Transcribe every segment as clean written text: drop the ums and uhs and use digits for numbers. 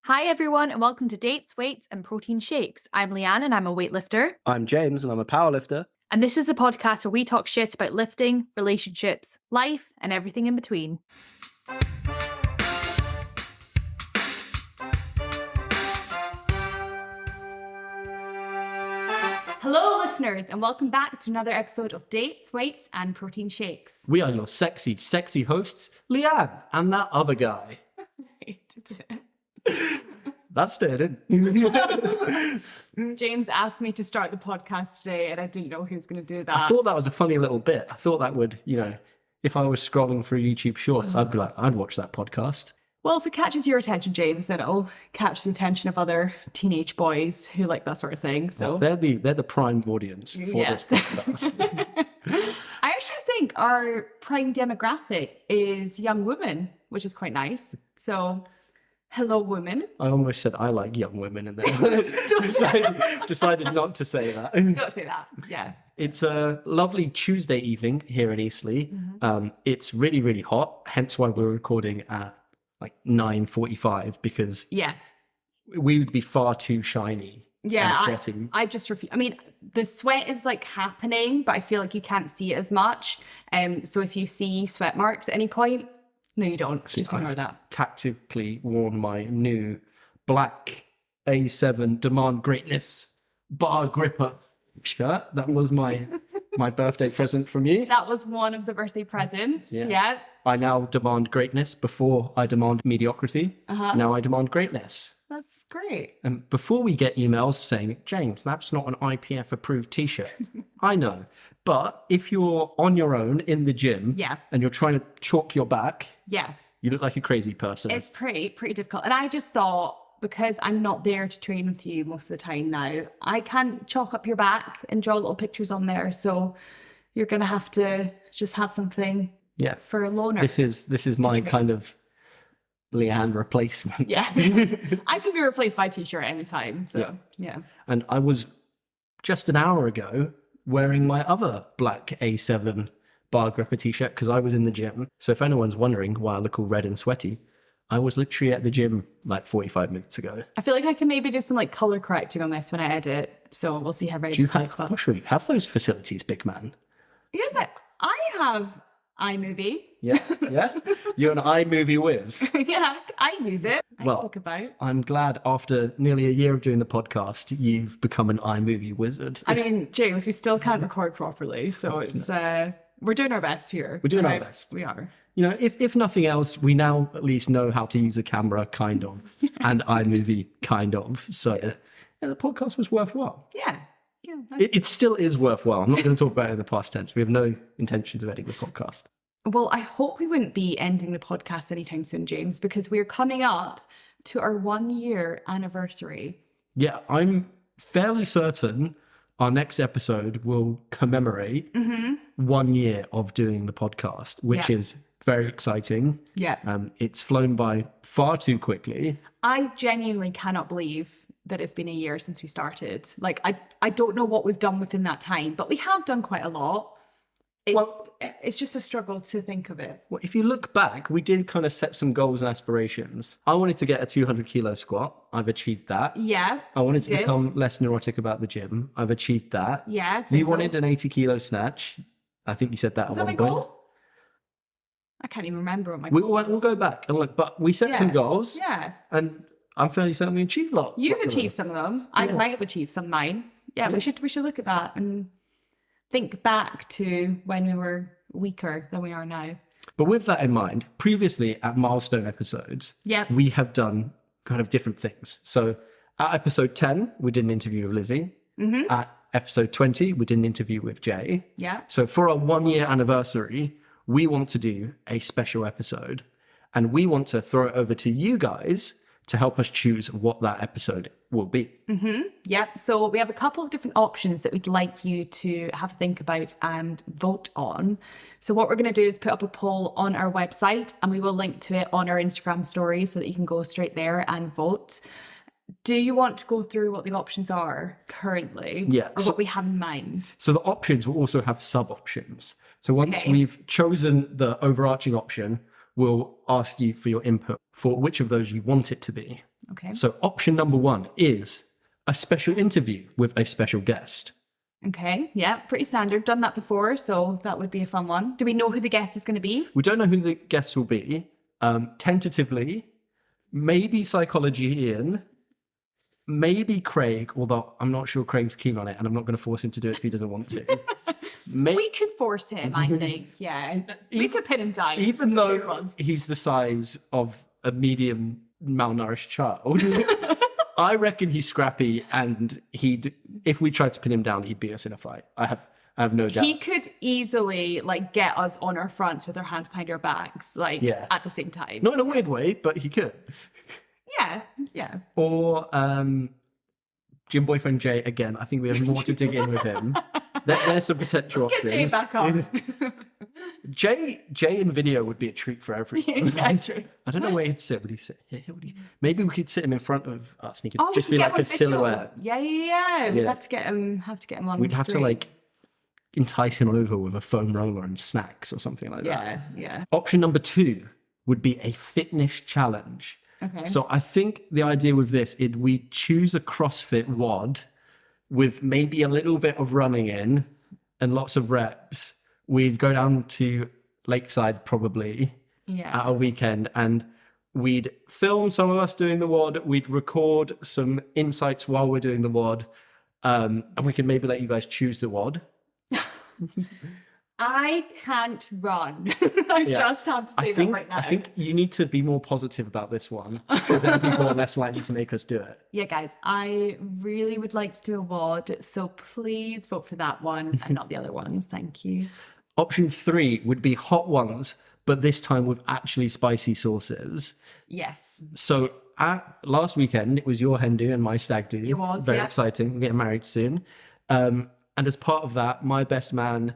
Hi, everyone, and welcome to Dates, Weights, and Protein Shakes. I'm Lianne, and I'm a weightlifter. I'm James, and I'm a powerlifter. And this is the podcast where we talk shit about lifting, relationships, life, and everything in between. Hello, listeners, and welcome back to another episode of Dates, Weights, and Protein Shakes. We are your sexy, sexy hosts, Lianne and that other guy. That's it. James asked me to start the podcast today, and I didn't know he was going to do that. I thought that was a funny little bit. I thought that would, if I was scrolling through YouTube Shorts, I'd be like, I'd watch that podcast. Well, if it catches your attention, James, then it'll catch the attention of other teenage boys who like that sort of thing. So well, they're the prime audience for this podcast. I actually think our prime demographic is young women, which is quite nice. So, hello, women. I almost said I like young women, and then decided not to say that. Don't say that. Yeah. It's a lovely Tuesday evening here in Eastleigh. Mm-hmm. It's really, really hot, hence why we're recording at like 9:45 because we would be far too shiny. Yeah, and sweating. I just refuse. I mean, the sweat is like happening, but I feel like you can't see it as much. So if you see sweat marks at any point, no, you don't. Just ignore that. Tactically worn my new black A7 Demand Greatness bar gripper shirt. That was my birthday present from you. That was one of the birthday presents. Yeah. I now demand greatness. Before I demand mediocrity. Now I demand greatness. That's great. And before we get emails saying, James, that's not an IPF approved t-shirt. I know. But if you're on your own in the gym and you're trying to chalk your back, you look like a crazy person. It's pretty difficult. And I just thought, because I'm not there to train with you most of the time now, I can't chalk up your back and draw little pictures on there. So you're going to have to just have something for a loaner. This is my kind of Lianne replacement. Yeah. I can be replaced by a t-shirt anytime. So yeah. And I was just an hour ago wearing my other black A7 bar gripper t-shirt because I was in the gym. So if anyone's wondering why I look all red and sweaty, I was literally at the gym like 45 minutes ago. I feel like I can maybe do some like color correcting on this when I edit. So we'll see how ready I'm not sure you have those facilities, big man. Yes, I have iMovie. Yeah. You're an iMovie whiz. Yeah, I use it. Talk about. I'm glad after nearly a year of doing the podcast, you've become an iMovie wizard. I mean, James, we still can't record properly, so it's we're doing our best here. We're doing our best. We are. If nothing else, we now at least know how to use a camera, kind of, and iMovie, kind of. So the podcast was worthwhile. Yeah. It still is worthwhile. I'm not going to talk about it in the past tense. We have no intentions of ending the podcast. Well, I hope we wouldn't be ending the podcast anytime soon, James, because we're coming up to our 1-year anniversary. Yeah, I'm fairly certain our next episode will commemorate 1 year of doing the podcast, which is very exciting. Yeah. It's flown by far too quickly. I genuinely cannot believe that it's been a year since we started. Like, I don't know what we've done within that time, but we have done quite a lot. It's just a struggle to think of it. Well, if you look back, we did kind of set some goals and aspirations. I wanted to get a 200 kilo squat. I've achieved that. Yeah. I wanted to become less neurotic about the gym. I've achieved that. Yeah. You wanted an 80 kilo snatch. I think you said that at one point. Goal? I can't even remember what my goal was. We'll go back and look, but we set some goals. Yeah. And I'm fairly certain we achieved a lot. You've achieved some of them. I might have achieved some of mine. Yeah, we should look at that and think back to when we were weaker than we are now. But with that in mind, previously at milestone episodes, we have done kind of different things. So at episode 10, we did an interview with Lizzie. Mm-hmm. At episode 20, we did an interview with Jay. Yeah. So for our 1-year anniversary, we want to do a special episode and we want to throw it over to you guys to help us choose what that episode will be. Mm-hmm. Yeah, so we have a couple of different options that we'd like you to have a think about and vote on. So what we're going to do is put up a poll on our website and we will link to it on our Instagram story so that you can go straight there and vote. Do you want to go through what the options are currently? Yeah. Or what we have in mind? So the options will also have sub-options. So once we've chosen the overarching option, we'll ask you for your input for which of those you want it to be. Okay. So option number 1 is a special interview with a special guest. Okay. Yeah, pretty standard. Done that before, so that would be a fun one. Do we know who the guest is going to be? We don't know who the guests will be. Tentatively, maybe Psychology Ian, maybe Craig, although I'm not sure Craig's keen on it, and I'm not going to force him to do it if he doesn't want to. We could force him, I think. Yeah. We could pin him down. Even the two though of us. he's the size of a medium malnourished child, I reckon he's scrappy, and if we tried to pin him down, he'd beat us in a fight. I have no doubt. He could easily get us on our fronts with our hands behind our backs, at the same time. Not in a weird way, but he could. Yeah. Or gym boyfriend Jay again. I think we have more to dig in with him. There's some potential Let's options. get Jay back on. Jay in video would be a treat for everyone. Yeah, true. I don't know where he'd sit. Would he sit here? Maybe we could sit him in front of us and he could We just could be get like him on a video. silhouette. Yeah. We'd Yeah. have to get him on. We'd the have to street. entice him over with a foam roller and snacks or something like that. Yeah. Option number 2 would be a fitness challenge. Okay. So I think the idea with this is we choose a CrossFit WOD with maybe a little bit of running in and lots of reps. We'd go down to Lakeside probably at a weekend, and we'd film some of us doing the WOD. We'd record some insights while we're doing the WOD, and we can maybe let you guys choose the WOD. I can't run. I just have to say that right now. I think you need to be more positive about this one, because then people are less likely to make us do it. Yeah, guys, I really would like to do a WOD, so please vote for that one and not the other ones. Thank you. Option 3 would be hot ones, but this time with actually spicy sauces. Yes. So last weekend, it was your hen do and my stag do. It was, Very yeah. exciting. We're getting married soon. And as part of that, my best man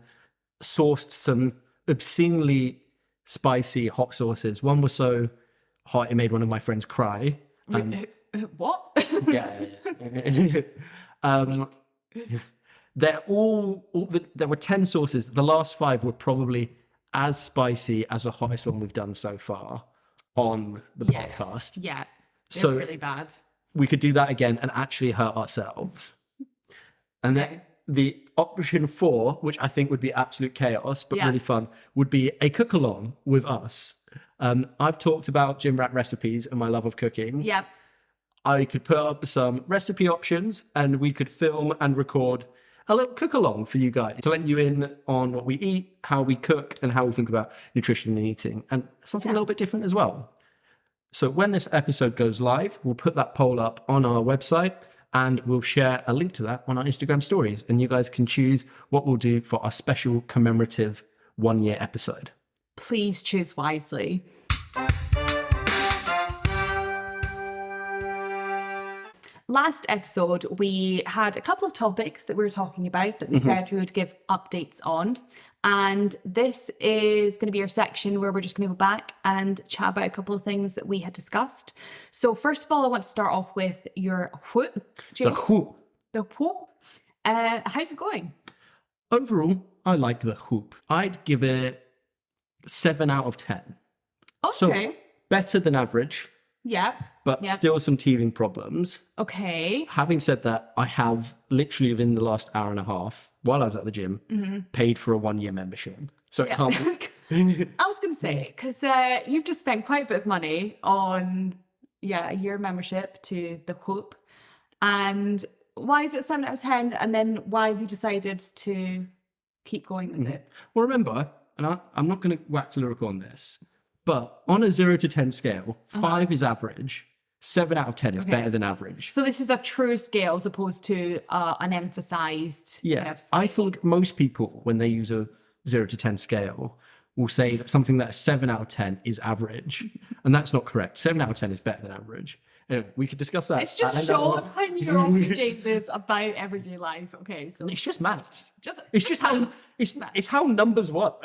sourced some obscenely spicy hot sauces. One was so hot, it made one of my friends cry. What? Yeah. There were 10 sauces. The last 5 were probably as spicy as the hottest one we've done so far on the podcast. Yeah. They're So- really bad. We could do that again and actually hurt ourselves. And then the option 4, which I think would be absolute chaos, but really fun, would be a cook-along with us. I've talked about gym rat recipes and my love of cooking. Yep. I could put up some recipe options and we could film and record a little cook-along for you guys to let you in on what we eat, how we cook, and how we think about nutrition and eating, and something a little bit different as well. So when this episode goes live, we'll put that poll up on our website and we'll share a link to that on our Instagram stories, and you guys can choose what we'll do for our special commemorative 1-year episode. Please choose wisely. Last episode, we had a couple of topics that we were talking about that we said we would give updates on. And this is going to be our section where we're just going to go back and chat about a couple of things that we had discussed. So first of all, I want to start off with your whoop. The James. whoop. The whoop. How's it going? Overall, I like the whoop. I'd give it 7 out of 10. Okay. So better than average, Yeah. but Yeah. still some teething problems. Okay. Having said that, I have literally within the last hour and a half, while I was at the gym, paid for a 1-year membership. So it can't be. I was going to say, because you've just spent quite a bit of money on, a year membership to the Whoop. And why is it 7 out of 10? And then why have you decided to keep going with it? Well, remember, and I'm not going to wax lyrical on this, but on a 0 to 10 scale, 5 is average, 7 out of 10 is better than average. So this is a true scale as opposed to an emphasized Yeah, kind of I think most people, when they use a 0 to 10 scale, will say that something that is 7 out of 10 is average. And that's not correct. 7 out of 10 is better than average. Anyway, we could discuss that. It just shows how neurotic James is about everyday life. Okay, so It's just maths. just It's just how it's how numbers work.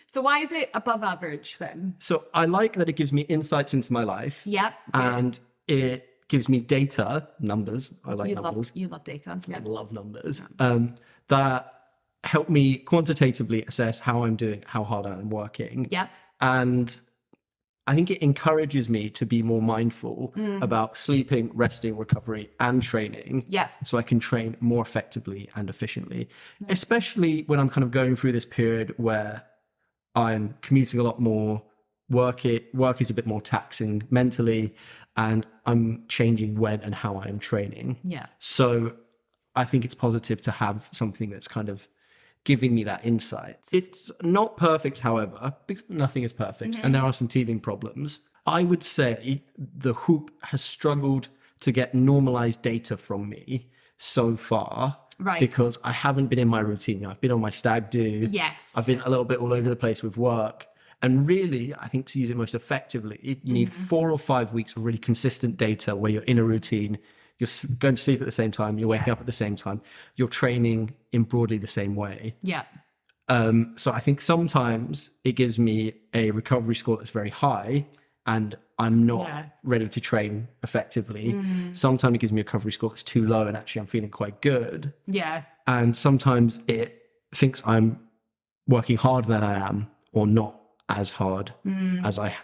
so why is it above average then? So I like that it gives me insights into my life. Yep. And it gives me data, numbers. I like numbers. You love data. Yeah. I love numbers. That help me quantitatively assess how I'm doing, how hard I'm working. Yep. And I think it encourages me to be more mindful about sleeping, resting, recovery, and training. Yeah. So I can train more effectively and efficiently, especially when I'm kind of going through this period where I'm commuting a lot more. Work is a bit more taxing mentally, and I'm changing when and how I am training. Yeah. So I think it's positive to have something that's kind of giving me that insight. It's not perfect, however, because nothing is perfect, and there are some teething problems. I would say the Whoop has struggled to get normalized data from me so far. Right. Because I haven't been in my routine. I've been on my stag do. Yes. I've been a little bit all over the place with work. And really, I think to use it most effectively, you need 4 or 5 weeks of really consistent data where you're in a routine, you're going to sleep at the same time, you're waking up at the same time, you're training in broadly the same way. Yeah. So I think sometimes it gives me a recovery score that's very high and I'm not ready to train effectively. Sometimes it gives me a recovery score that's too low and actually I'm feeling quite good. Yeah. And sometimes it thinks I'm working harder than I am or not as hard as I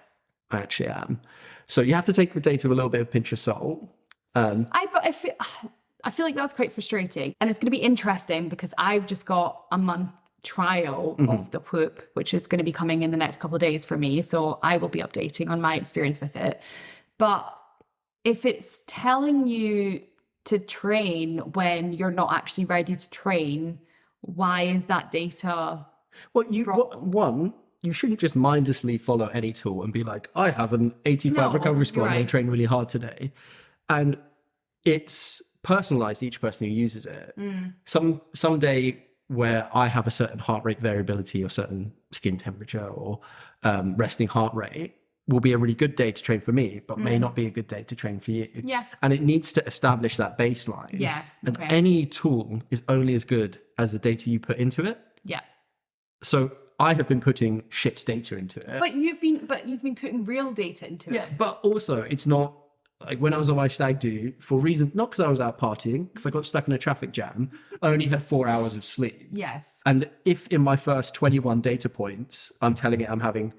actually am. So you have to take the data with a little bit of a pinch of salt. I feel like that's quite frustrating. And it's going to be interesting because I've just got a month trial of the Whoop, which is going to be coming in the next couple of days for me. So I will be updating on my experience with it. But if it's telling you to train when you're not actually ready to train, why is that data? Well, one, you shouldn't just mindlessly follow any tool and be like, I have an 85 recovery score, I'm going to train really hard today. And it's personalized, each person who uses it. Some day where I have a certain heart rate variability or certain skin temperature or resting heart rate will be a really good day to train for me, but may not be a good day to train for you. Yeah. And it needs to establish that baseline. Yeah. And any tool is only as good as the data you put into it. Yeah. So I have been putting shit data into it. But you've been putting real data into it. But also it's not like when I was on my stag do for reason, not because I was out partying, because I got stuck in a traffic jam. I only had 4 hours of sleep. Yes. And if in my first 21 data points, I'm telling it I'm having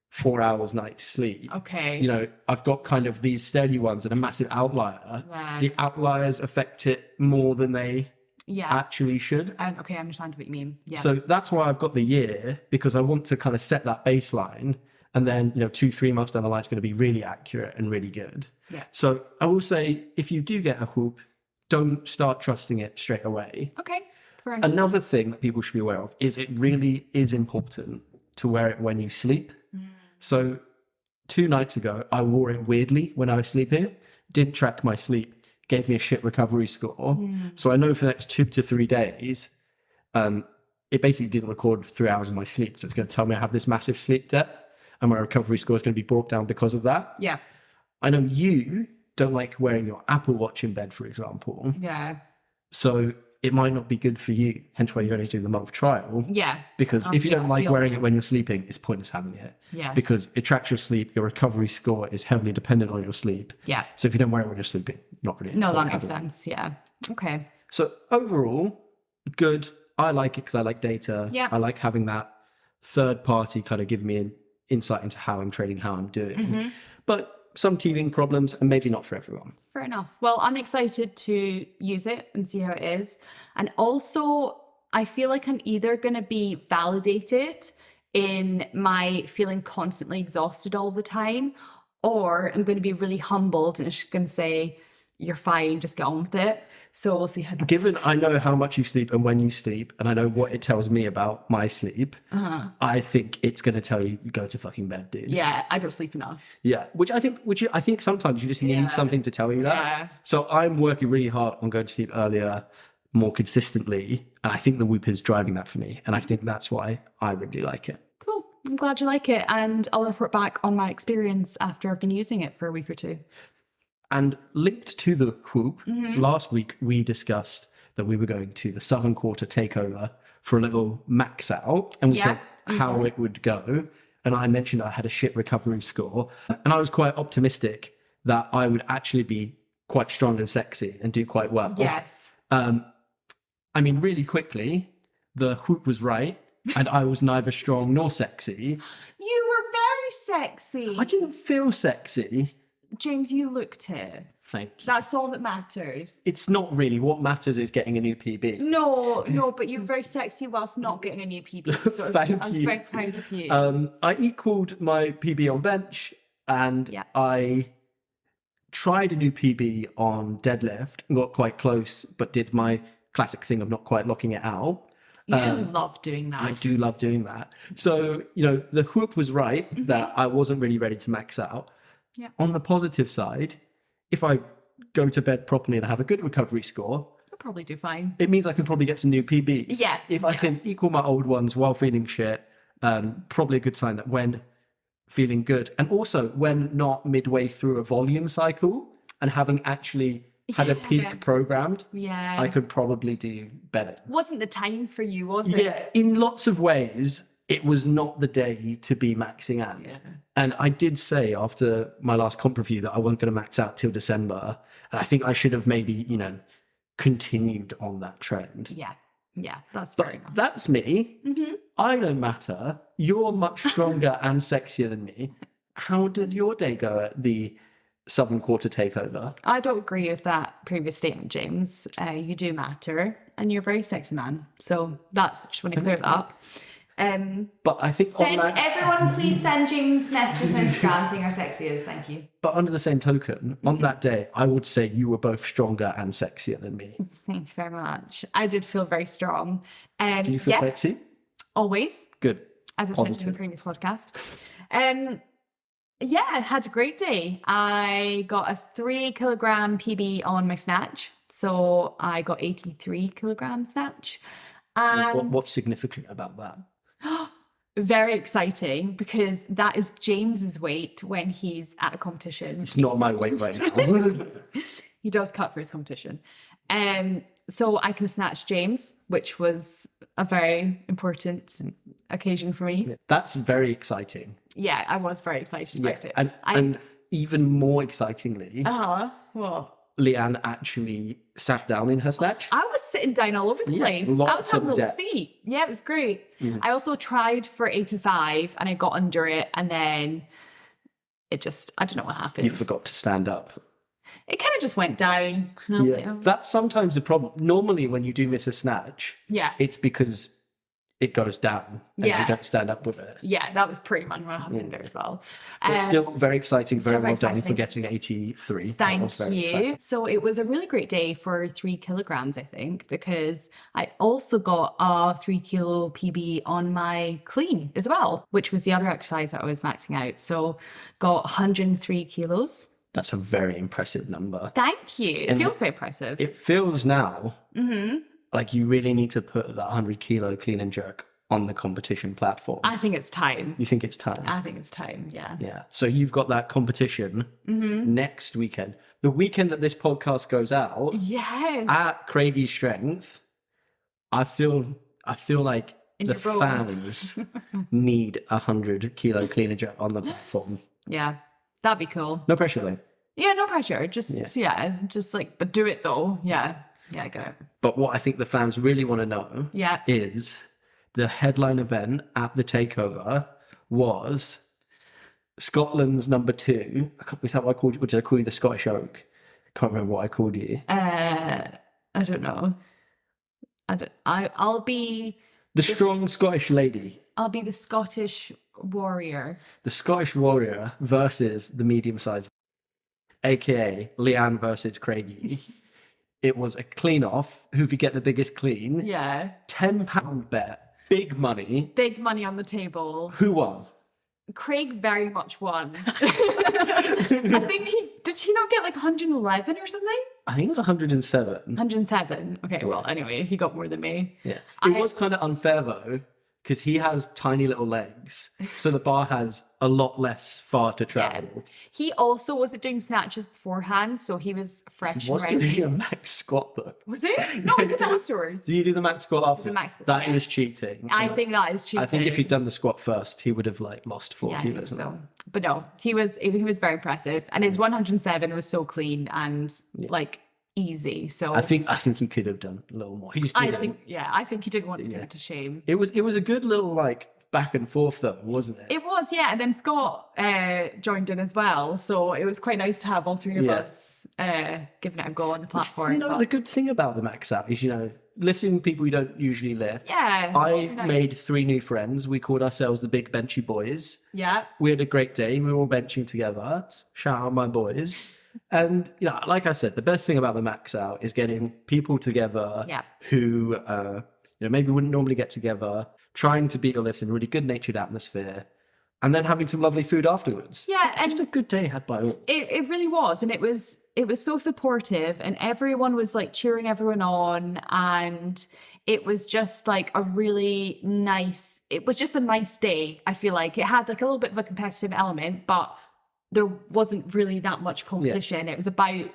4 hours night's sleep. Okay. You know, I've got kind of these steady ones and a massive outlier. Right. The outliers affect it more than they actually should. Okay, I understand what you mean. Yeah. So that's why I've got the year, because I want to kind of set that baseline. And then, 2-3 months down the line, it's going to be really accurate and really good. Yeah. So I will say, if you do get a Whoop, don't start trusting it straight away. Okay. Fair enough. Another thing that people should be aware of is it really is important to wear it when you sleep. So 2 nights ago, I wore it weirdly when I was sleeping, didn't track my sleep, gave me a shit recovery score. So I know for the next 2 to 3 days, it basically didn't record 3 hours of my sleep. So it's going to tell me I have this massive sleep debt and my recovery score is going to be brought down because of that. Yeah. I know you don't like wearing your Apple Watch in bed, for example. Yeah. So it might not be good for you, hence why you're only doing the month trial. Yeah. Because if you don't like wearing it when you're sleeping, it's pointless having it. Yeah. Because it tracks your sleep, your recovery score is heavily dependent on your sleep. Yeah. So if you don't wear it when you're sleeping, not really. No, that makes sense. Yeah. Okay. So overall, good. I like it because I like data. Yeah. I like having that third party kind of give me an insight into how I'm trading, how I'm doing. But some teething problems and maybe not for everyone. Fair enough. Well, I'm excited to use it and see how it is. And also, I feel like I'm either going to be validated in my feeling constantly exhausted all the time, or I'm going to be really humbled and it's just going to say, you're fine, just get on with it. So we'll see how that Given I know how much you sleep and when you sleep, and I know what it tells me about my sleep, I think it's going to tell you go to fucking bed, dude. Yeah, I don't sleep enough. Yeah, which I think sometimes you just need something to tell you that. Yeah. So I'm working really hard on going to sleep earlier, more consistently, and I think the Whoop is driving that for me, and I think that's why I really like it. Cool. I'm glad you like it, and I'll report back on my experience after I've been using it for a week or two. And linked to the Whoop, last week we discussed that we were going to the Southern Quarter Takeover for a little max out, and we said how it would go. And I mentioned I had a shit recovery score, and I was quite optimistic that I would actually be quite strong and sexy and do quite well. Yes. I mean, really quickly, the Whoop was right, and I was neither strong nor sexy. You were very sexy. I didn't feel sexy. James, you looked it. Thank you. That's all that matters. It's not really. What matters is getting a new PB. No, but you're very sexy whilst not getting a new PB. So Thank I was you. very proud of you. I equaled my PB on bench, and Yeah. I tried a new PB on deadlift, got quite close, but did my classic thing of not quite locking it out. You love doing that. I do love doing that. So, the whoop was right that I wasn't really ready to max out. Yeah. On the positive side, if I go to bed properly and have a good recovery score, You'll probably do fine. it means I can probably get some new PBs. Yeah. If I can equal my old ones while feeling shit, probably a good sign that when feeling good, and also when not midway through a volume cycle and having actually had a peak programmed, Yeah. I could probably do better. Wasn't the time for you, was it? Yeah, in lots of ways, it was not the day to be maxing out. Yeah. And I did say after my last comp review that I wasn't going to max out till December. And I think I should have maybe, continued on that trend. Yeah, that's But very nice. that's me. I don't matter. You're much stronger and sexier than me. How did your day go at the Southern Quarter Takeover? I don't agree with that previous statement, James. You do matter, and you're a very sexy man. So just want to clear that up. But I think Everyone, please send James messages on Instagram saying how sexy he is. Thank you. but under the same token, on that day, I would say you were both stronger and sexier than me. Thank you very much. I did feel very strong. Do you feel sexy? Always, Good. as I said in the previous podcast. I had a great day. I got a 3 kilogram PB on my snatch. So I got 83 kilogram snatch. And What's significant about that? very exciting because that is James's weight when he's at a competition. It's not my weight right now. He does cut for his competition. So I can snatch James, which was a very important occasion for me. That's very exciting. Yeah, I was very excited about it. And even more excitingly, Well, Lianne actually sat down in her snatch. I was sitting down all over the place. I was lots having a of little depth. seat. Yeah, it was great. I also tried for 85 and I got under it, and then I don't know what happened. You forgot to stand up. It kind of just went down. And I was like, oh. That's sometimes the problem. Normally, when you do miss a snatch, Yeah. it's because it goes down and Yeah. you don't stand up with it. Yeah, that was pretty much what happened there as well. But still very exciting. Very still very well done for exciting. getting 83. That Thank was very you. exciting. So it was a really great day for 3 kilograms, I think, because I also got a 3 kilo PB on my clean as well, which was the other exercise that I was maxing out. So got 103 kilos. That's a very impressive number. Thank you. It feels quite impressive. It feels now like you really need to put that 100 kilo clean and jerk on the competition platform. I think it's time. You think it's time? I think it's time, yeah. Yeah. So you've got that competition next weekend. The weekend that this podcast goes out Yes. at Craigie's Strength. I feel like In the your bones. fans need 100 kilo clean and jerk on the platform. Yeah. That'd be cool. No pressure though. Yeah, no pressure. Just but do it though. Yeah. Yeah, I get it. But what I think the fans really want to know Yeah. is the headline event at the takeover was Scotland's number 2. Is that what I called you? Or did I call you the Scottish Oak? Can't remember what I called you. I don't know. I'll be The strong Scottish lady. I'll be the Scottish warrior. The Scottish warrior versus the medium-sized, aka Lianne versus Craigie. It was a clean-off. Who could get the biggest clean? Yeah. £10 bet. Big money. Big money on the table. Who won? Craig very much won. I think did he not get like 111 or something? I think it was 107. 107. Okay, well, anyway, he got more than me. Yeah. It was kind of unfair though, because he has tiny little legs. So the bar has a lot less far to travel. He also wasn't doing snatches beforehand, so he was fresh He was and ready. doing a max squat though. Was it? No, I did that afterwards. Do you do the max squat after? The max squat, That yeah. is cheating. I think that is cheating. I think if he'd done the squat first, he would have lost 4 I think kilos. so. But no, he was very impressive, and his 107 was so clean and easy. So I think he could have done a little more. He just I didn't. think he didn't want to put it to shame. It was a good little back and forth though, wasn't it? It was, yeah. And then Scott joined in as well. So it was quite nice to have all three of us giving it a go on the platform. You know, the good thing about the Max out is, you know, lifting people you don't usually lift. Yeah. I made 3 new friends. We called ourselves the Big Benchy Boys. Yeah. We had a great day. We were all benching together. Shout out my boys. And, you know, like I said, the best thing about the Max out is getting people together who, you know, maybe wouldn't normally get together, trying to beat your lifts in a really good natured atmosphere, and then having some lovely food afterwards. Yeah. So just a good day had by all. It really was. And it was so supportive, and everyone was like cheering everyone on. And it was just like a really nice, it was just a nice day. I feel like it had like a little bit of a competitive element, but there wasn't really that much competition. It was about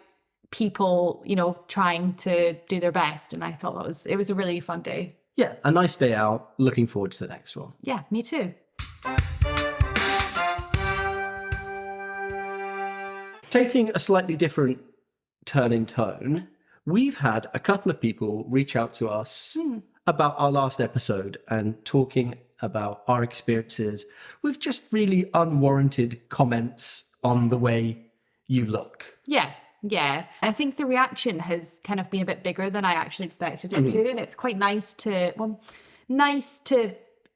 people, you know, trying to do their best. And I thought it was a really fun day. Yeah, a nice day out. Looking forward to the next one. Yeah, me too. Taking a slightly different turn in tone, we've had a couple of people reach out to us about our last episode and talking about our experiences with just really unwarranted comments on the way you look. Yeah. I think the reaction has kind of been a bit bigger than I actually expected it to. And it's quite nice to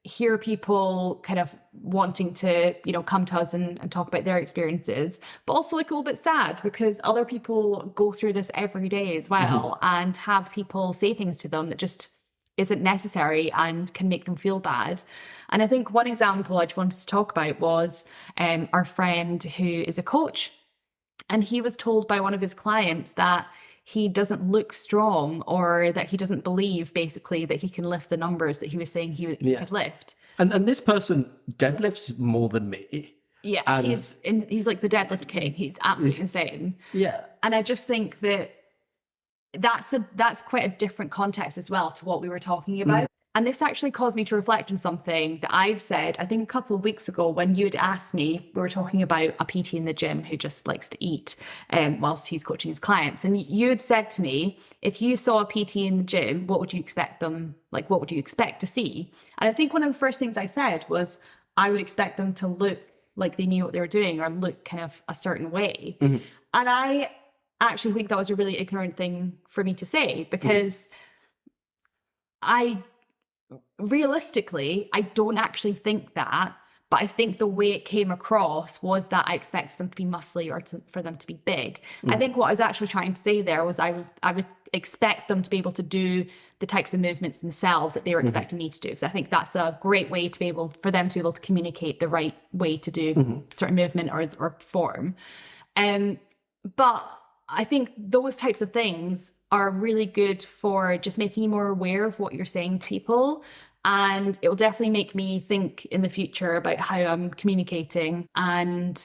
hear people kind of wanting to, you know, come to us and talk about their experiences, but also like a little bit sad because other people go through this every day as well and have people say things to them that just isn't necessary and can make them feel bad. And I think one example I just wanted to talk about was our friend who is a coach, and he was told by one of his clients that he doesn't look strong, or that he doesn't believe basically that he can lift the numbers that he was saying he could lift. And this person deadlifts more than me. Yeah, and he's like the deadlift king. He's absolutely insane. Yeah. And I just think that that's quite a different context as well to what we were talking about. And this actually caused me to reflect on something that I'd said, I think a couple of weeks ago when you'd asked me, we were talking about a PT in the gym who just likes to eat whilst he's coaching his clients. And you'd said to me, if you saw a PT in the gym, what would you expect to see? And I think one of the first things I said was, I would expect them to look like they knew what they were doing, or look kind of a certain way. And I actually think that was a really ignorant thing for me to say, because realistically, I don't actually think that, but I think the way it came across was that I expected them to be muscly or for them to be big. I think what I was actually trying to say there was I would expect them to be able to do the types of movements themselves that they were expecting me to do, because I think that's a great way for them to be able to communicate the right way to do certain movement or form. But I think those types of things are really good for just making you more aware of what you're saying to people. And it will definitely make me think in the future about how I'm communicating and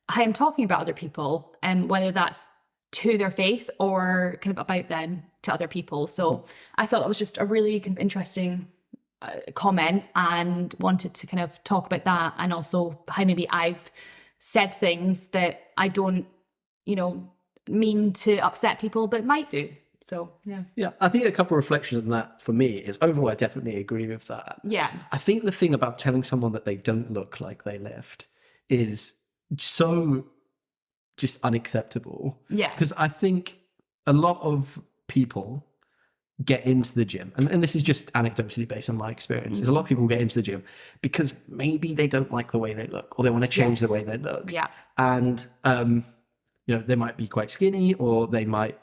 how I'm talking about other people, and whether that's to their face or kind of about them to other people. So I thought that was just a really kind of interesting comment, and wanted to kind of talk about that, and also how maybe I've said things that I don't, you know, mean to upset people, but might do. So yeah, I think a couple of reflections on that for me is, overall I definitely agree with that. I think the thing about telling someone that they don't look like they lift is so just unacceptable. Because I think a lot of people get into the gym, and this is just anecdotally based on my experience, is a lot of people get into the gym because maybe they don't like the way they look, or they want to change the way they look. And you know, they might be quite skinny, or they might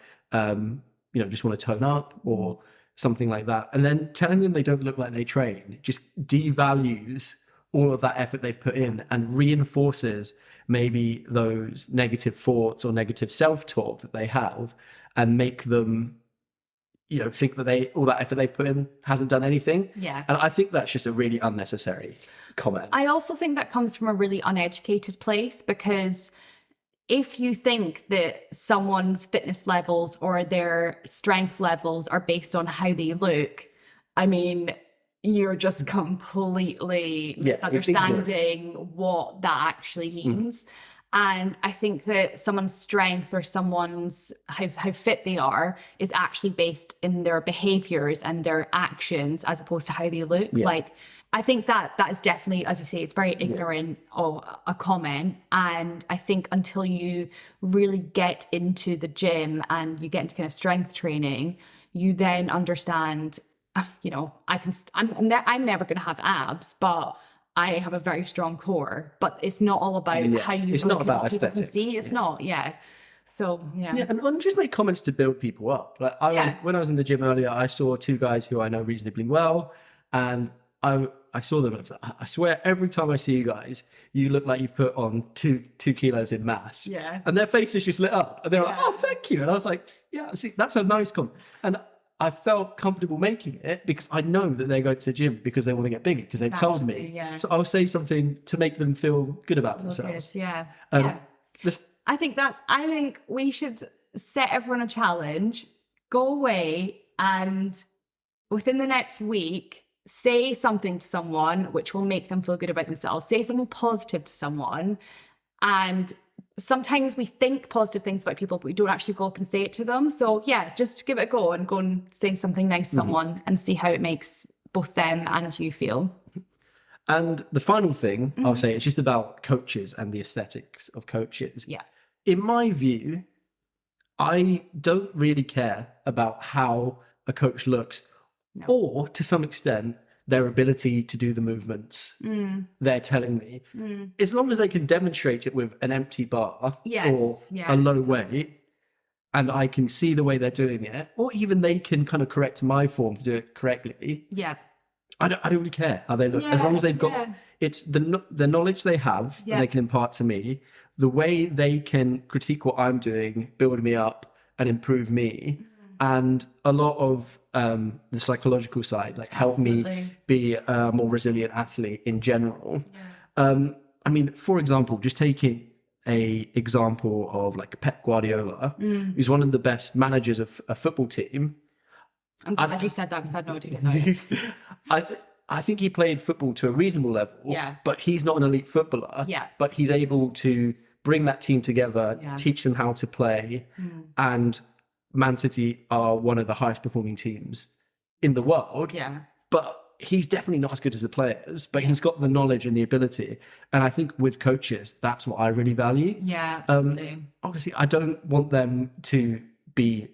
you know, just want to tone up or something like that. And then telling them they don't look like they train just devalues all of that effort they've put in, and reinforces maybe those negative thoughts or negative self-talk that they have, and make them, you know, think that all that effort they've put in hasn't done anything. And I think that's just a really unnecessary comment. I also think that comes from a really uneducated place, because if you think that someone's fitness levels or their strength levels are based on how they look, I mean, you're just completely misunderstanding what that actually means. And I think that someone's strength or someone's how fit they are is actually based in their behaviors and their actions as opposed to how they look. Like, I think that is definitely, as you say, it's very ignorant of a comment. And I think until you really get into the gym and you get into kind of strength training, you then understand, you know, I'm never going to have abs, but I have a very strong core. But it's not all about how you it's look not and about what people can aesthetics. see. It's not, So, And just make comments to build people up. Like when I was in the gym earlier, I saw two guys who I know reasonably well, and I saw them and I was like, I swear every time I see you guys, you look like you've put on two kilos in mass. Yeah. And their faces just lit up. And they're like, oh, thank you. And I was like, yeah, see, that's a nice compliment. And I felt comfortable making it because I know that they're going to the gym because they want to get bigger, because they've told me. Yeah. So I'll say something to make them feel good about themselves. I think we should set everyone a challenge, go away and within the next week, say something to someone which will make them feel good about themselves. Say something positive to someone. And sometimes we think positive things about people, but we don't actually go up and say it to them. So just give it a go and say something nice to someone and see how it makes both them and you feel. And the final thing I'll say is just about coaches and the aesthetics of coaches. Yeah. In my view, I don't really care about how a coach looks or, to some extent, their ability to do the movements they're telling me. As long as they can demonstrate it with an empty bar or a low weight, and I can see the way they're doing it, or even they can kind of correct my form to do it correctly. Yeah. I don't really care how they look. As long as they've got it's the knowledge they have and they can impart to me, the way they can critique what I'm doing, build me up and improve me, and a lot of the psychological side, like help me be a more resilient athlete in general. I mean, for example, just taking a example of like Pep Guardiola, who's one of the best managers of a football team. I'm glad you said that because I had no idea. I think he played football to a reasonable level, but he's not an elite footballer. But he's able to bring that team together, teach them how to play, and Man City are one of the highest performing teams in the world. But he's definitely not as good as the players, but he's got the knowledge and the ability. And I think with coaches, that's what I really value. Absolutely. Obviously, I don't want them to be,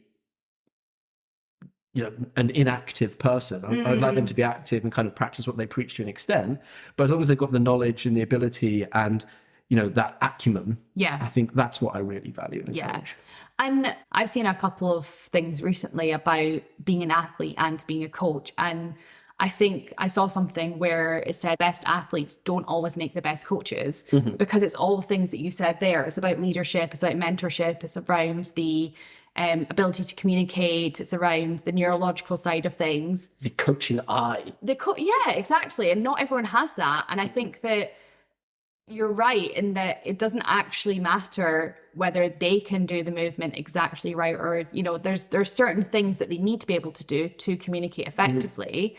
an inactive person. I'd like them to be active and kind of practice what they preach to an extent. But as long as they've got the knowledge and the ability and, that acumen, I think that's what I really value in a coach. And I've seen a couple of things recently about being an athlete and being a coach. And I think I saw something where it said best athletes don't always make the best coaches because it's all the things that you said there. It's about leadership, it's about mentorship, it's around the ability to communicate, it's around the neurological side of things. The coaching eye. Exactly. And not everyone has that. And I think that you're right in that it doesn't actually matter whether they can do the movement exactly right or, there's certain things that they need to be able to do to communicate effectively.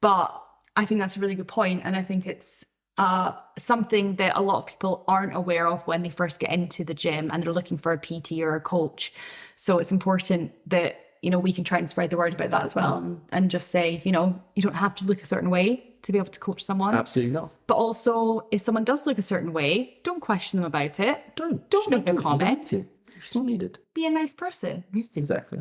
But I think that's a really good point. And I think it's something that a lot of people aren't aware of when they first get into the gym and they're looking for a PT or a coach. So it's important that, we can try and spread the word about that as well and just say, you don't have to look a certain way to be able to coach someone. Absolutely not. But also, if someone does look a certain way, don't question them about it. Don't make a comment. It's not needed. Be a nice person. Exactly.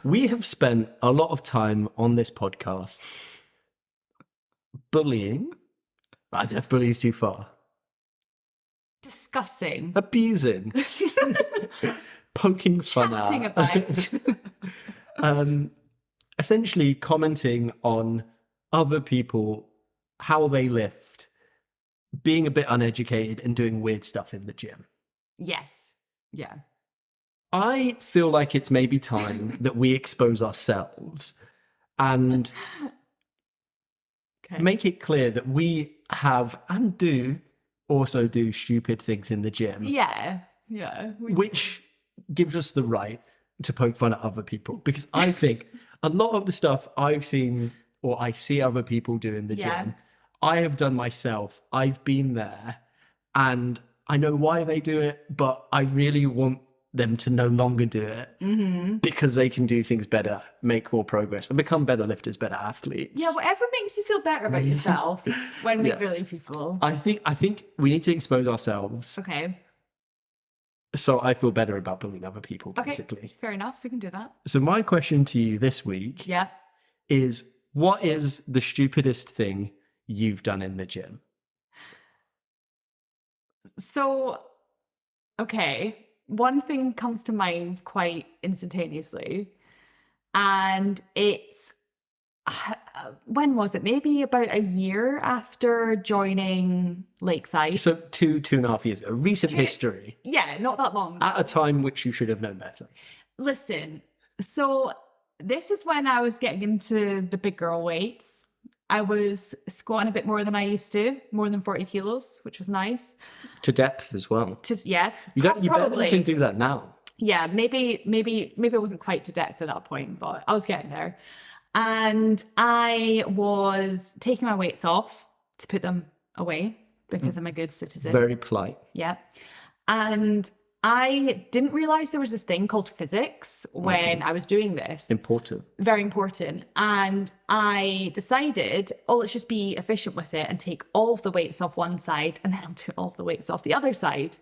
We have spent a lot of time on this podcast bullying. I don't know if bullying is too far. Discussing. Abusing. Poking fun out. Chatting about. Essentially commenting on other people, how they lift, being a bit uneducated and doing weird stuff in the gym. Yes. Yeah. I feel like it's maybe time that we expose ourselves and make it clear that we have and do also do stupid things in the gym. Yeah. Which gives us the right to poke fun at other people. Because I think a lot of the stuff I've seen or I see other people do in the gym, I have done myself. I've been there, and I know why they do it, but I really want them to no longer do it because they can do things better, make more progress, and become better lifters, better athletes. Yeah, whatever makes you feel better about yourself when we relieve people. I think we need to expose ourselves. Okay. So I feel better about bullying other people, Okay. basically. Fair enough. We can do that. So my question to you this week is, what is the stupidest thing you've done in the gym? So, okay. One thing comes to mind quite instantaneously, and it's when was it? Maybe about a year after joining Lakeside. So 2.5 years ago, recent history. Yeah, not that long. At a time which you should have known better. Listen, so this is when I was getting into the big girl weights. I was squatting a bit more than I used to, more than 40 kilos, which was nice. To depth as well. You barely can do that now. Yeah, maybe I wasn't quite to depth at that point, but I was getting there. And I was taking my weights off to put them away because I'm a good citizen. Very polite. Yeah. And I didn't realize there was this thing called physics when I was doing this. Important. Very important. And I decided, let's just be efficient with it and take all of the weights off one side and then I'll do all of the weights off the other side.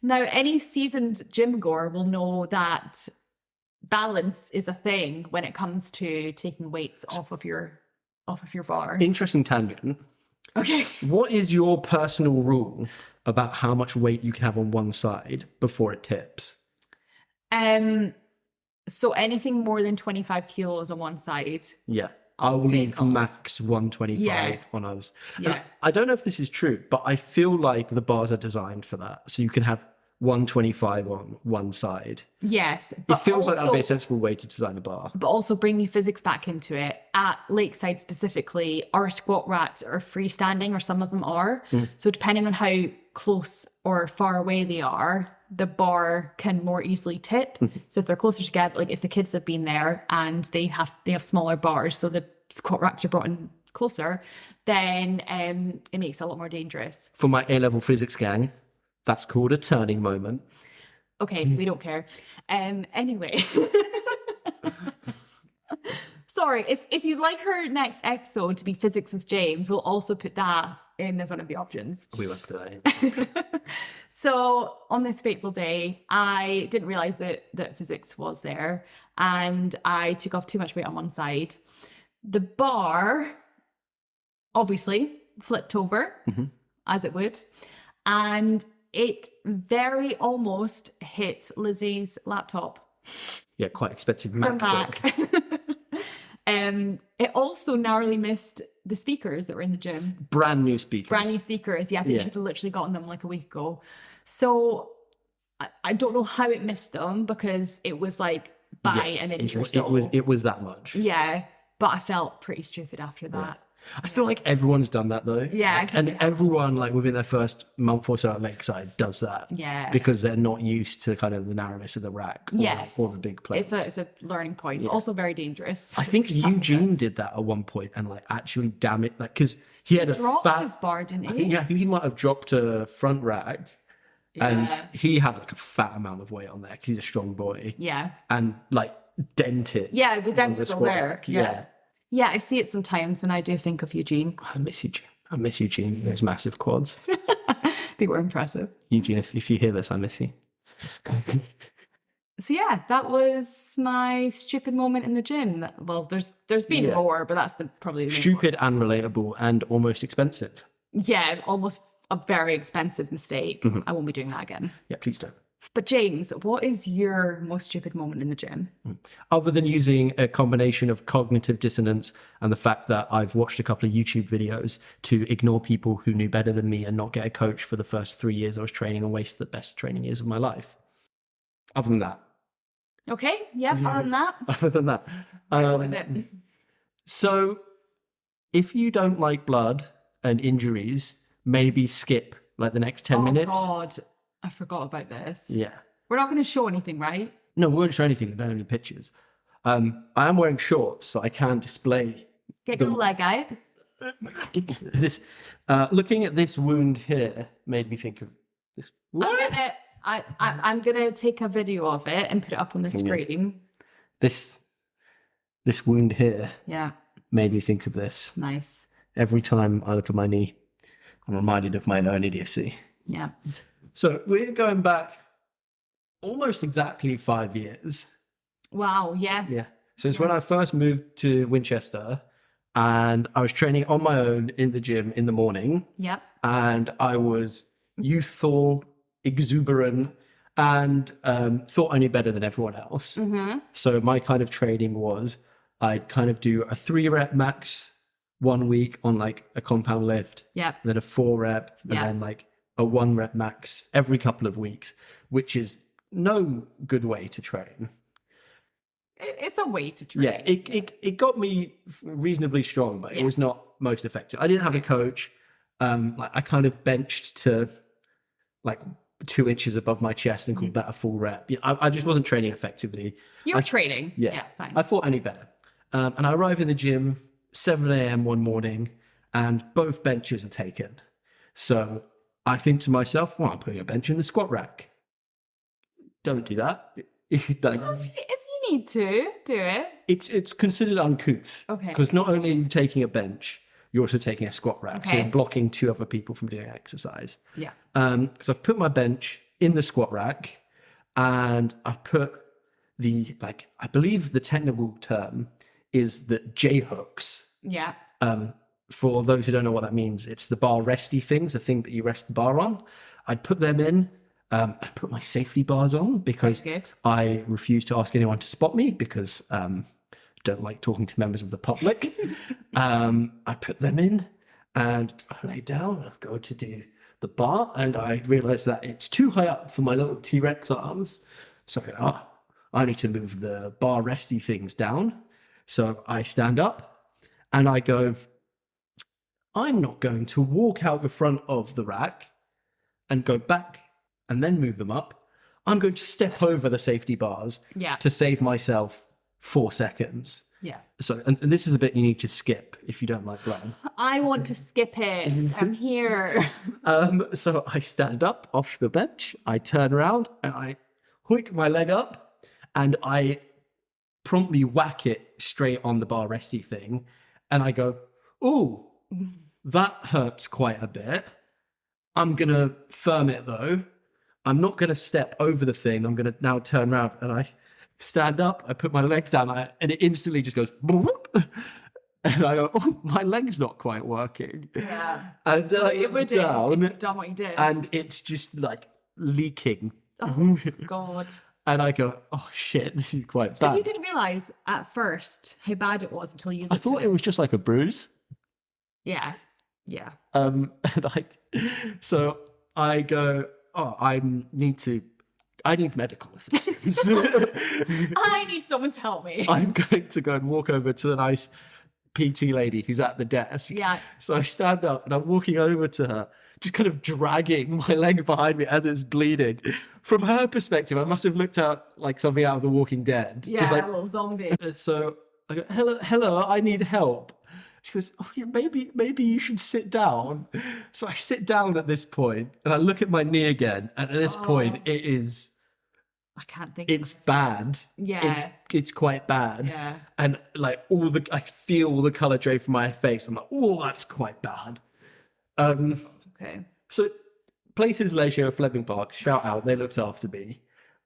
Now, any seasoned gym goer will know that balance is a thing when it comes to taking weights off of your bar. Interesting tangent. Okay. What is your personal rule about how much weight you can have on one side before it tips? So anything more than 25 kilos on one side. Yeah. I will leave max 125 on ours. Yeah. And I don't know if this is true, but I feel like the bars are designed for that. So you can have 125 on one side. Yes. It feels like that would be a sensible way to design a bar. But also bringing physics back into it. At Lakeside specifically, our squat racks are freestanding, or some of them are. So depending on how close or far away they are, the bar can more easily tip. So if they're closer together, like if the kids have been there and they have smaller bars, so the squat racks are brought in closer, then it makes it a lot more dangerous. For my A-level physics gang, that's called a turning moment. Okay, we don't care. Anyway. Sorry, if you'd like her next episode to be Physics with James, we'll also put that in as one of the options. We won't put that in. So on this fateful day, I didn't realize that physics was there, and I took off too much weight on one side. The bar obviously flipped over, as it would, and it very almost hit Lizzie's laptop. Yeah, quite expensive MacBook. It also narrowly missed the speakers that were in the gym. Brand new speakers. Yeah, I think she'd literally gotten them like a week ago. So I don't know how it missed them, because it was like by an inch or so. It was that much. Yeah, but I felt pretty stupid after that. Yeah. I feel like everyone's done that though. Yeah. And everyone, like within their first month or so at Lakeside, does that. Yeah. Because they're not used to kind of the narrowness of the rack or the big plates. It's a learning point, but also very dangerous. I think Eugene did that at one point and like actually damaged, like, because he had dropped his bar, didn't he? I think he might have dropped a front rack. Yeah. And he had like a fat amount of weight on there because he's a strong boy. Yeah. And like dented. Yeah, the dent's still there. Rack. Yeah. Yeah, I see it sometimes, and I do think of Eugene. I miss Eugene. There's massive quads. They were impressive. Eugene, if you hear this, I miss you. So yeah, that was my stupid moment in the gym. Well, there's been more, but that's probably the stupid and relatable and almost expensive. Yeah, almost a very expensive mistake. I won't be doing that again. Yeah, please don't. But James, what is your most stupid moment in the gym? Other than using a combination of cognitive dissonance and the fact that I've watched a couple of YouTube videos to ignore people who knew better than me and not get a coach for the first 3 years I was training and waste the best training years of my life. Other than that. Okay, yeah, other than that. Other than that. What was it? So, if you don't like blood and injuries, maybe skip like the next 10 minutes. Oh God, I forgot about this. Yeah. We're not going to show anything, right? No, we won't show anything. There are only pictures. I am wearing shorts, so I can display. Get your leg out. This, looking at this wound here made me think of this. What? I'm gonna take a video of it and put it up on the screen. This wound here Yeah, made me think of this. nice. Every time I look at my knee, I'm reminded of my own idiocy. Yeah. So we're going back almost exactly 5 years. Wow. Yeah. Yeah. So it's when I first moved to Winchester, and I was training on my own in the gym in the morning. Yep. And I was youthful, exuberant, and thought I knew better than everyone else. So my kind of training was I'd kind of do a 3-rep max 1 week on like a compound lift, Yep. then a 4-rep, and then like a 1-rep max every couple of weeks, which is no good way to train. It's a way to train. Yeah, it got me reasonably strong, but it was not most effective. I didn't have a coach. Like I kind of benched to like 2 inches above my chest and called that a full rep. I just wasn't training effectively. You're training. Yeah, Fine. I thought any better. And I arrive in the gym 7 a.m. one morning, and both benches are taken. So I think to myself, well, I'm putting a bench in the squat rack. Don't do that. If you need to, do it. It's considered uncouth. Okay. Because not only are you taking a bench, you're also taking a squat rack. So Okay. you're blocking 2 other people from doing exercise. Yeah. So I've put my bench in the squat rack, and I've put the, like, I believe the technical term is the J hooks. Yeah. For those who don't know what that means, it's the bar resty things, the thing that you rest the bar on. I'd put them in. I put my safety bars on because Good. I refuse to ask anyone to spot me because don't like talking to members of the public. I put them in and I lay down. I go to do the bar and I realize that it's too high up for my little T-Rex arms. So I need to move the bar resty things down. So I stand up and I go, I'm not going to walk out the front of the rack and go back and then move them up. I'm going to step over the safety bars to save myself 4 seconds. Yeah. So, and this is a bit you need to skip if you don't like run. I want to skip it. I'm here. So I stand up off the bench, I turn around and I hoik my leg up and I promptly whack it straight on the bar resty thing. And I go, ooh, that hurts quite a bit. I'm going to firm it though. I'm not going to step over the thing. I'm going to now turn around and I stand up. I put my leg down and it instantly just goes, and I go, oh, my leg's not quite working. Yeah. And then I It would look down have done what you did. and it's just like leaking. Oh, God. And I go, oh shit, this is quite So bad. you didn't realise at first how bad it was until you looked I thought at it was just like a bruise. Yeah. Yeah. And so I go, oh, I need medical assistance. I need someone to help me. I'm going to go and walk over to the nice PT lady who's at the desk. Yeah. So I stand up and I'm walking over to her, just kind of dragging my leg behind me as it's bleeding. From her perspective, I must have looked out like something out of The Walking Dead. Yeah, Just like, a little zombie. so I go, hello, I need help. She goes, oh yeah, maybe you should sit down. So I sit down at this point and I look at my knee again. And at this point, I can't think. it's bad. Yeah. It's quite bad. Yeah. And like I feel all the colour drape from my face. I'm like, oh, that's quite bad. Okay. So Places Leisure, Fleming Park, shout out, they looked after me.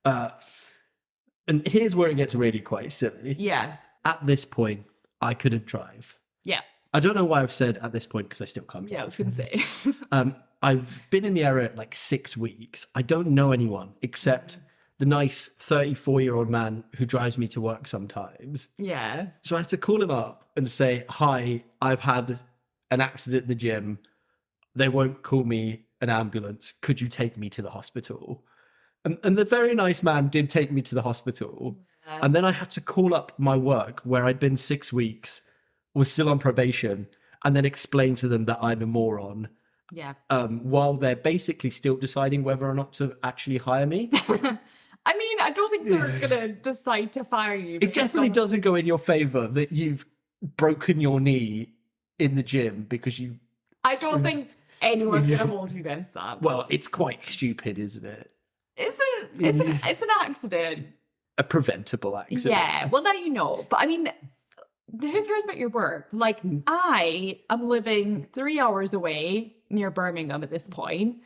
And here's where it gets really quite silly. Yeah. At this point, I couldn't drive. Yeah. I don't know why I've said at this point because I still can't Yeah, I drive. was going to say. I've been in the area like 6 weeks. I don't know anyone except the nice 34-year-old man who drives me to work sometimes. Yeah. So I had to call him up and say, hi, I've had an accident in the gym. They won't call me an ambulance. Could you take me to the hospital? And the very nice man did take me to the hospital. Yeah. And then I had to call up my work where I'd been 6 weeks, was still on probation, and then explain to them that I'm a moron. Yeah. While they're basically still deciding whether or not to actually hire me. I mean, I don't think they're going to decide to fire you. It definitely doesn't go in your favour that you've broken your knee in the gym because you... I don't think anyone's going to hold you against that. Well, it's quite stupid, isn't it? It's an accident. A preventable accident. Yeah, well, now you know. But I mean, who cares about your work? Like, I am living 3 hours away near Birmingham at this point,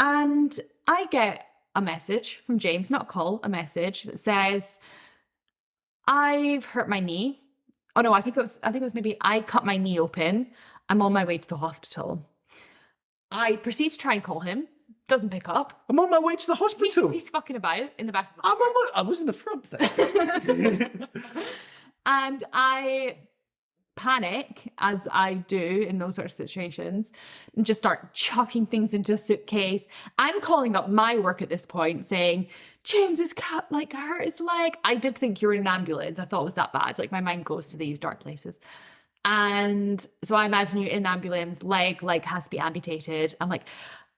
and I get a message from James, not a call, a message that says, I've hurt my knee. Oh no, I think it was maybe I cut my knee open. I'm on my way to the hospital. I proceed to try and call him. Doesn't pick up. I'm on my way to the hospital. He's fucking about in the back of the I was in the front there. And I panic, as I do in those sort of situations, and just start chucking things into a suitcase. I'm calling up my work at this point saying, James has cut, like, hurt his leg. I did think you were in an ambulance. I thought it was that bad. Like, my mind goes to these dark places. And so I imagine you in an ambulance, leg like has to be amputated. I'm like,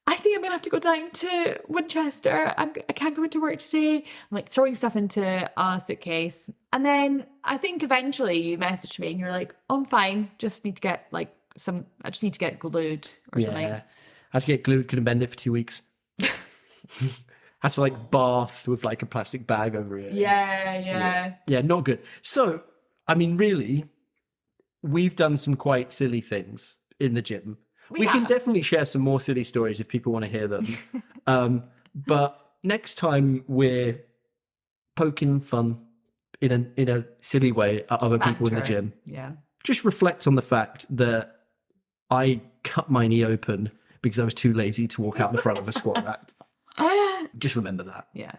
I think I'm gonna have to go down to Winchester. I can't go into work today. I'm like throwing stuff into a suitcase. And then I think eventually you messaged me and you're like, oh, I'm fine. Just need to get I just need to get it glued or something. I had to get glued, couldn't bend it for 2 weeks. Had to like bath with like a plastic bag over it. Yeah, not good. So, I mean, really, we've done some quite silly things in the gym. We can definitely share some more silly stories if people want to hear them. But next time we're poking fun in a silly way at other people in the gym. Yeah. Just reflect on the fact that I cut my knee open because I was too lazy to walk out the front of a squat rack. Just remember that. Yeah.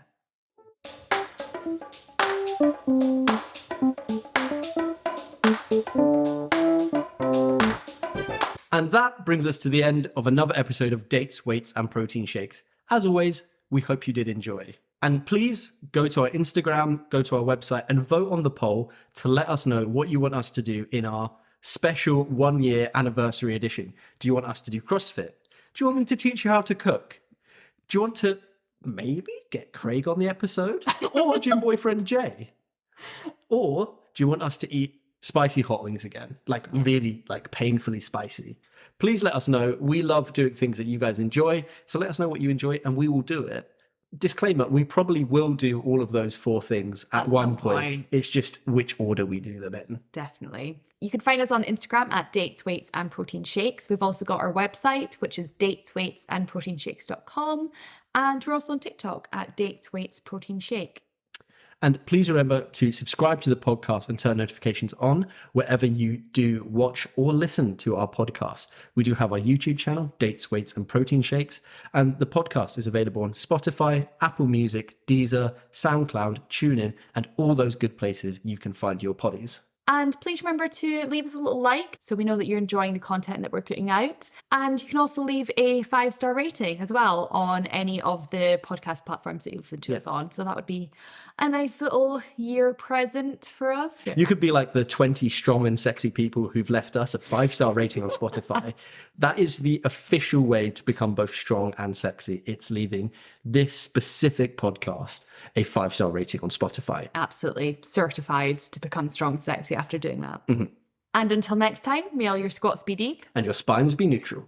And that brings us to the end of another episode of Dates, Weights and Protein Shakes. As always, we hope you did enjoy. And please go to our Instagram, go to our website and vote on the poll to let us know what you want us to do in our special 1 year anniversary edition. Do you want us to do CrossFit? Do you want me to teach you how to cook? Do you want to maybe get Craig on the episode? Or gym boyfriend Jay? Or do you want us to eat spicy hot wings again? Like really like painfully spicy. Please let us know. We love doing things that you guys enjoy. So let us know what you enjoy and we will do it. Disclaimer, we probably will do all of those 4 things at one point. It's just which order we do them in. Definitely. You can find us on Instagram at Dates, Weights and Protein Shakes. We've also got our website, which is datesweightsandproteinshakes.com. And we're also on TikTok at Dates, Weights, Protein Shake. And please remember to subscribe to the podcast and turn notifications on wherever you do watch or listen to our podcast. We do have our YouTube channel, Dates, Weights and Protein Shakes, and the podcast is available on Spotify, Apple Music, Deezer, SoundCloud, TuneIn, and all those good places you can find your poddies. And please remember to leave us a little like so we know that you're enjoying the content that we're putting out. And you can also leave a 5-star rating as well on any of the podcast platforms that you listen to us on. So that would be a nice little year present for us. You could be like the 20 strong and sexy people who've left us a 5-star rating on Spotify. That is the official way to become both strong and sexy. It's leaving this specific podcast a 5-star rating on Spotify. Absolutely. Certified to become strong and sexy after doing that. Mm-hmm. And until next time, may all your squats be deep and your spines be neutral.